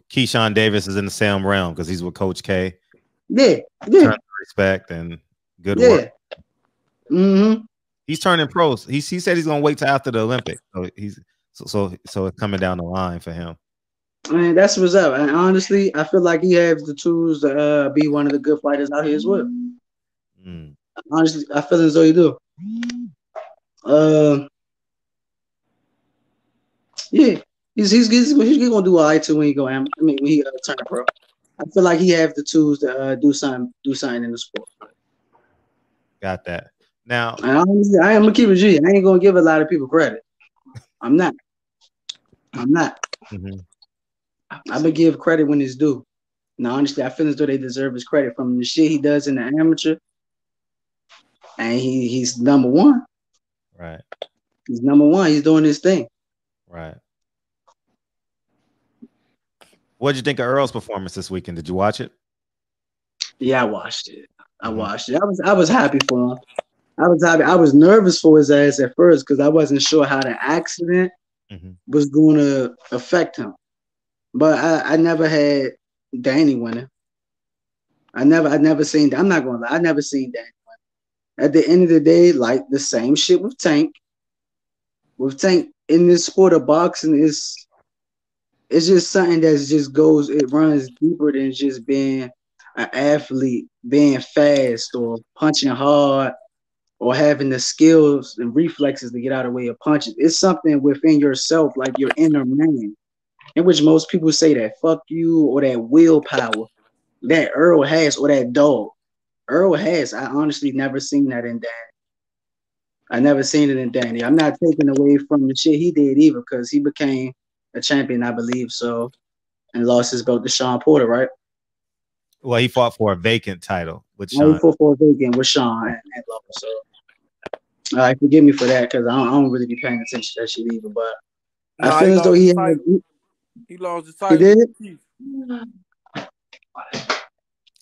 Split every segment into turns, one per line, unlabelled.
Keyshawn Davis is in the same realm because he's with Coach K.
Yeah.
Respect and good work.
Mm-hmm.
He's turning pro. He said he's gonna wait till after the Olympics. So it's coming down the line for him.
Man, that's what's up. And honestly, I feel like he has the tools to be one of the good fighters out here as well. Honestly, I feel as though he do. Yeah, he's gonna do all right too when he go. When he turn pro. I feel like he has the tools to do something in the sport.
Got that. Now,
honestly, I am gonna keep it G. I ain't gonna give a lot of people credit. I'm not.
Mm-hmm.
I'm gonna give credit when it's due. Now, honestly, I feel as though they deserve his credit from the shit he does in the amateur, and he's number one.
Right.
He's number one. He's doing his thing.
Right. What did you think of Earl's performance this weekend? Did you watch it?
Yeah, I watched it. I was happy for him. I was happy. I was nervous for his ass at first because I wasn't sure how the accident was going to affect him. But I never had Danny winning. I never seen. I'm not gonna lie. I never seen Danny winning. At the end of the day, like the same shit with Tank. With Tank in this sport of boxing, it's just something that just goes. It runs deeper than just being an athlete, being fast or punching hard or having the skills and reflexes to get out of the way of punches. It's something within yourself, like your inner man, in which most people say that fuck you or that willpower that Earl has or that dog. Earl has. I honestly never seen that in Danny. I never seen it in Danny. I'm not taking away from the shit he did either because he became a champion, I believe so, and lost his belt to Sean Porter, right?
Well, he fought for a vacant title with Sean.
He fought for a vacant with Sean and lost. So, forgive me for that because I don't really be paying attention to that shit either. But I feel as though he
lost the title.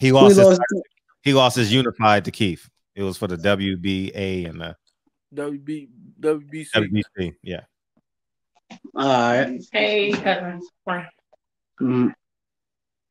He did.
He lost his unified to Keith. It was for the WBA and the WBC. Yeah.
All right.
Hey, cousin.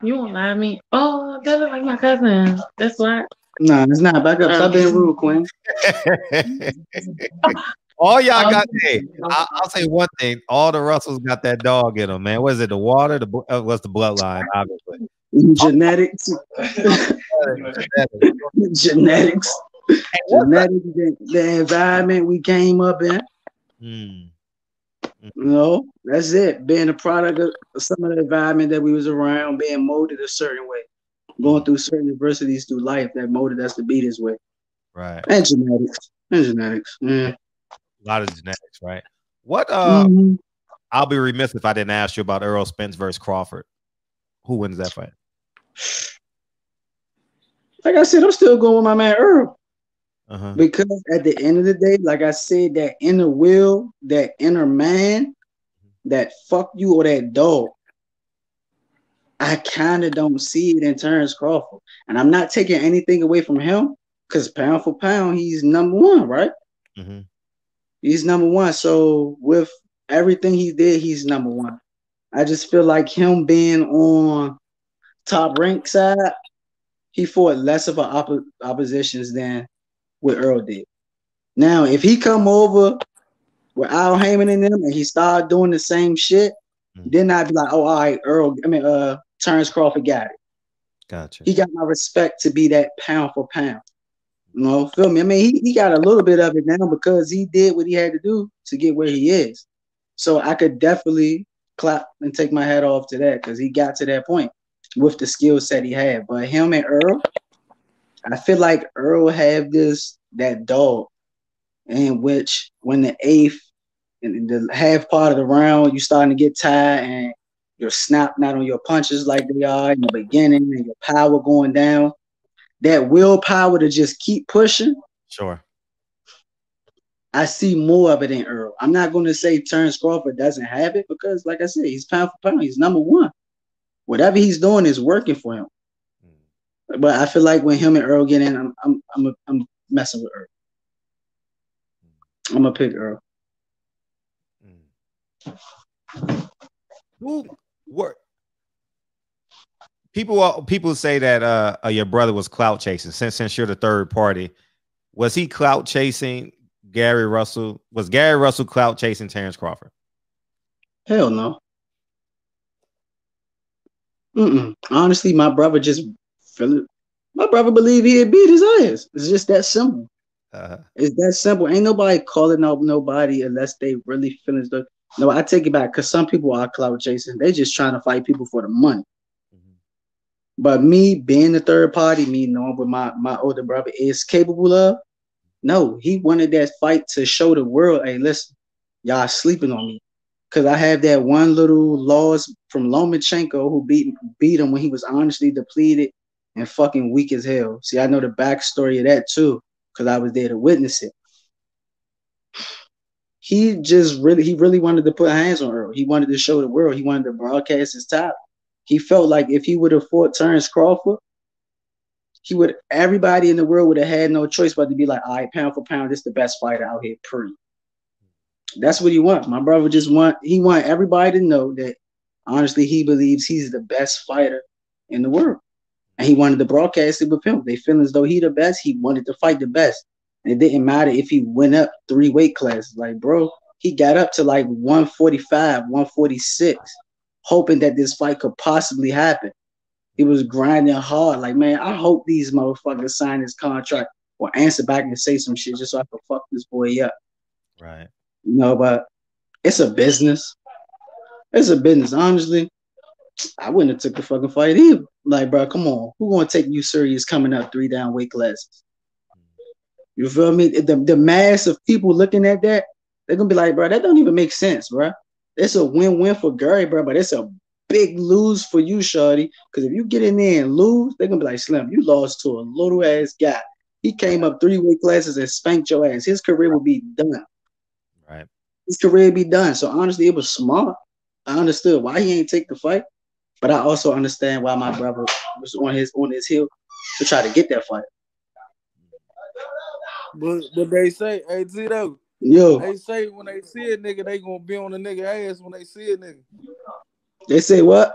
You won't lie to me. Oh, that look like my cousin. That's why.
No, it's not. Back up. Stop being rude, Quinn.
All y'all got. Hey, I'll say one thing. All the Russells got that dog in them, man. Was it the water? What's the bloodline? Obviously.
Genetics. Genetics. The environment we came up in. No, that's it. Being a product of some of the environment that we was around, being molded a certain way, going through certain adversities through life that molded us to be this way.
Right.
And genetics. Yeah.
A lot of genetics, right? What? I'll be remiss if I didn't ask you about Errol Spence versus Crawford. Who wins that fight?
Like I said, I'm still going with my man Earl. Because at the end of the day, like I said, that inner will, that inner man, that fuck you or that dog, I kind of don't see it in Terrence Crawford. And I'm not taking anything away from him because pound for pound, he's number one, right? He's number one. So with everything he did, he's number one. I just feel like him being on top rank side, he fought less of an oppositions than what Earl did. Now, if he come over with Al Heyman in them and he start doing the same shit, then I'd be like, oh, all right, Terrence Crawford got it.
Gotcha.
He got my respect to be that pound for pound. You know, feel me? I mean, he got a little bit of it now because he did what he had to do to get where he is. So I could definitely clap and take my hat off to that because he got to that point with the skill set he had. But him and Earl, I feel like Earl have that dog in which when the eighth and the half part of the round, you starting to get tired and you're snapping out on your punches like they are in the beginning and your power going down. That willpower to just keep pushing.
Sure.
I see more of it in Earl. I'm not going to say Terrence Crawford doesn't have it because, like I said, he's pound for pound. He's number one. Whatever he's doing is working for him. But I feel like when him and Earl get in, I'm messing with Earl. I'm gonna pick Earl.
People say that your brother was clout chasing. Since you're the third party, was he clout chasing Gary Russell? Was Gary Russell clout chasing Terrence Crawford?
Hell no. Honestly, my brother just my brother believed he had beat his ass. It's just that simple. It's that simple. Ain't nobody calling out nobody unless they really feeling the. No, I take it back because some people are clout chasing. They just trying to fight people for the money. But me being the third party, me knowing what my older brother is capable of, no, he wanted that fight to show the world, hey, listen, y'all sleeping on me. Because I have that one little loss from Lomachenko who beat him when he was honestly depleted and fucking weak as hell. See, I know the backstory of that too, because I was there to witness it. He really wanted to put hands on Earl. He wanted to show the world. He wanted to broadcast his top. He felt like if he would have fought Terrence Crawford, everybody in the world would have had no choice but to be like, all right, pound for pound, this is the best fighter out here, period. That's what he wants. My brother he want everybody to know that honestly he believes he's the best fighter in the world. And he wanted to broadcast it with him. They feel as though he the best. He wanted to fight the best. And it didn't matter if he went up 3 weight classes. Like, bro, he got up to like 145, 146, hoping that this fight could possibly happen. He was grinding hard. Like, man, I hope these motherfuckers sign his contract or answer back and say some shit just so I can fuck this boy up.
Right.
But it's a business. It's a business. Honestly, I wouldn't have took the fucking fight either. Like, bro, come on. Who gonna take you serious coming up 3 down weight classes? You feel me? The mass of people looking at that, they're gonna be like, bro, that don't even make sense, bro. It's a win-win for Gary, bro, but it's a big lose for you, shorty. Because if you get in there and lose, they're gonna be like, Slim, you lost to a little ass guy. He came up 3 weight classes and spanked your ass. His career will be done.
Right.
His career be done. So honestly, it was smart. I understood why he ain't take the fight, but I also understand why my brother was on his heel to try to get that fight.
But they say, hey Tito, they say when they see a nigga, they gonna be on the nigga ass when they see a nigga.
They say what?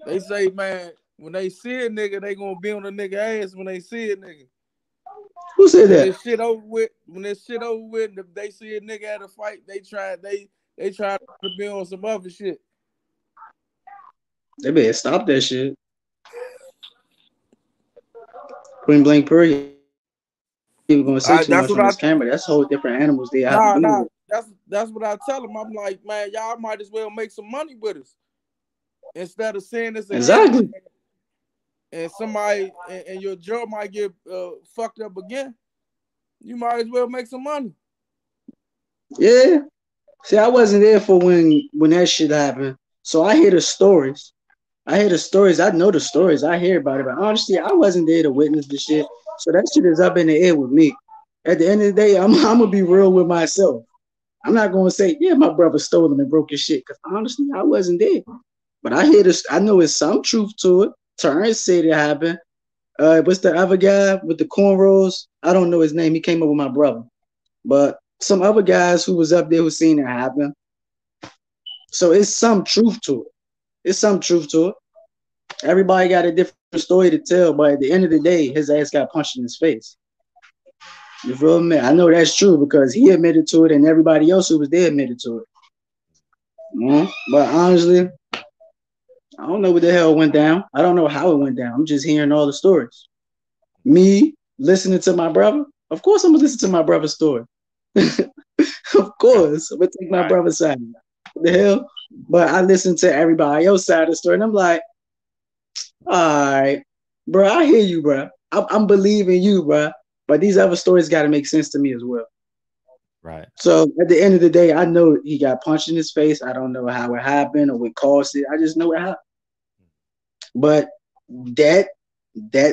They say, man, when they see a nigga, they gonna be on the nigga ass when they see a nigga.
Who said
when
that?
This shit over with, when this shit over with, if they see a nigga at a fight, they try to be on some other shit.
They better stop that shit. Point blank period. You gonna say too much on this camera? That's whole different animals they have to do with.
That's what I tell them. I'm like, man, y'all might as well make some money with us instead of seeing this
exactly.
And somebody and your jaw might get fucked up again. You might as well make some money.
Yeah. See, I wasn't there for when that shit happened, so I hear the stories. I know the stories. I hear about it, but honestly, I wasn't there to witness the shit. So that shit is up in the air with me. At the end of the day, I'm gonna be real with myself. I'm not gonna say, yeah, my brother stole them and broke his shit, because honestly, I wasn't there. But I hear this. I know it's some truth to it. Terrence said it happened. What's the other guy with the cornrows? I don't know his name. He came up with my brother, but some other guys who was up there who seen it happen. So it's some truth to it. Everybody got a different story to tell, but at the end of the day, his ass got punched in his face. You feel me? I know that's true because he admitted to it and everybody else who was there admitted to it. But honestly, I don't know what the hell went down. I don't know how it went down. I'm just hearing all the stories. Me listening to my brother? Of course I'm going to listen to my brother's story. Of course. I'm going to take my brother's side. What the hell? But I listen to everybody else's side of the story and I'm like, all right, bro, I hear you, bro. I'm believing you, bro. But these other stories got to make sense to me as well.
Right.
So at the end of the day, I know he got punched in his face. I don't know how it happened or what caused it. I just know it happened. But that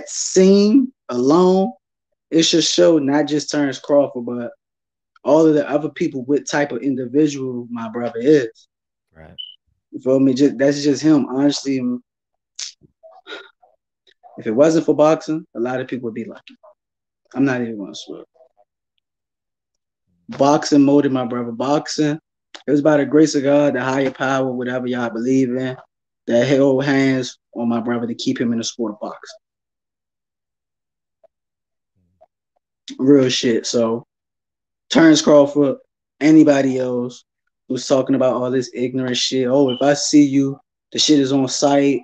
scene alone, it should show not just Terrence Crawford, but all of the other people what type of individual my brother is.
Right.
You feel me? That's just him. Honestly, if it wasn't for boxing, a lot of people would be like, I'm not even going to swear. Boxing molded my brother. Boxing, it was by the grace of God, the higher power, whatever y'all believe in. that held hands on my brother to keep him in the sport of boxing. Real shit. So, Terrence Crawford, anybody else who's talking about all this ignorant shit. Oh, if I see you, the shit is on site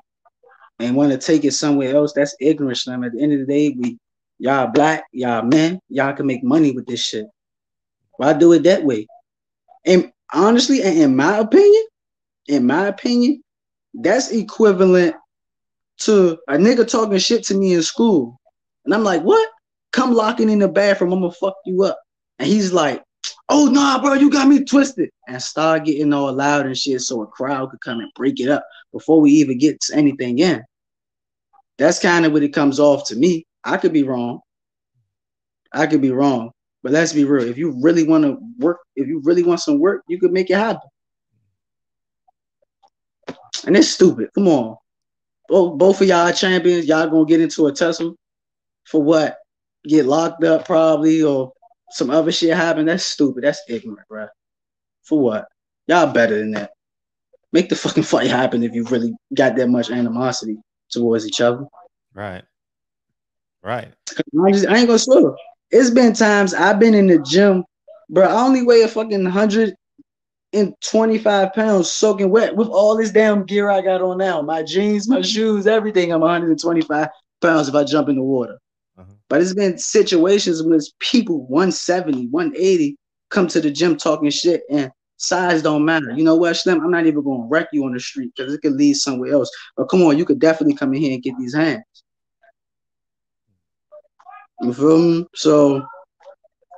and want to take it somewhere else, that's ignorant, Slim. At the end of the day, y'all black, y'all men, y'all can make money with this shit. Why do it that way? And honestly, in my opinion, that's equivalent to a nigga talking shit to me in school. And I'm like, what? Come locking in the bathroom, I'm gonna fuck you up. And he's like, oh, nah, bro, you got me twisted. And start getting all loud and shit so a crowd could come and break it up before we even get to anything in. That's kind of what it comes off to me. I could be wrong. But let's be real. If you really want to work, if you really want some work, you could make it happen. And it's stupid. Come on. Both of y'all champions, y'all gonna get into a tussle for what? Get locked up probably or some other shit happen. That's stupid. That's ignorant, bro. For what? Y'all better than that. Make the fucking fight happen if you really got that much animosity towards each other.
Right.
I ain't gonna swear. It's been times I've been in the gym, bro. I only weigh a fucking 125 pounds soaking wet with all this damn gear I got on now. My jeans, my shoes, everything. I'm 125 pounds if I jump in the water. But it's been situations when it's people 170, 180 come to the gym talking shit and size don't matter. You know what, Slim? I'm not even going to wreck you on the street because it could lead somewhere else. But come on, you could definitely come in here and get these hands. You feel me? So,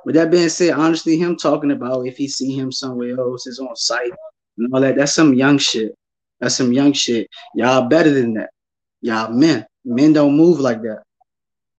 with that being said, honestly, him talking about if he see him somewhere else, is on site and all that, that's some young shit. Y'all better than that. Y'all men. Men don't move like that.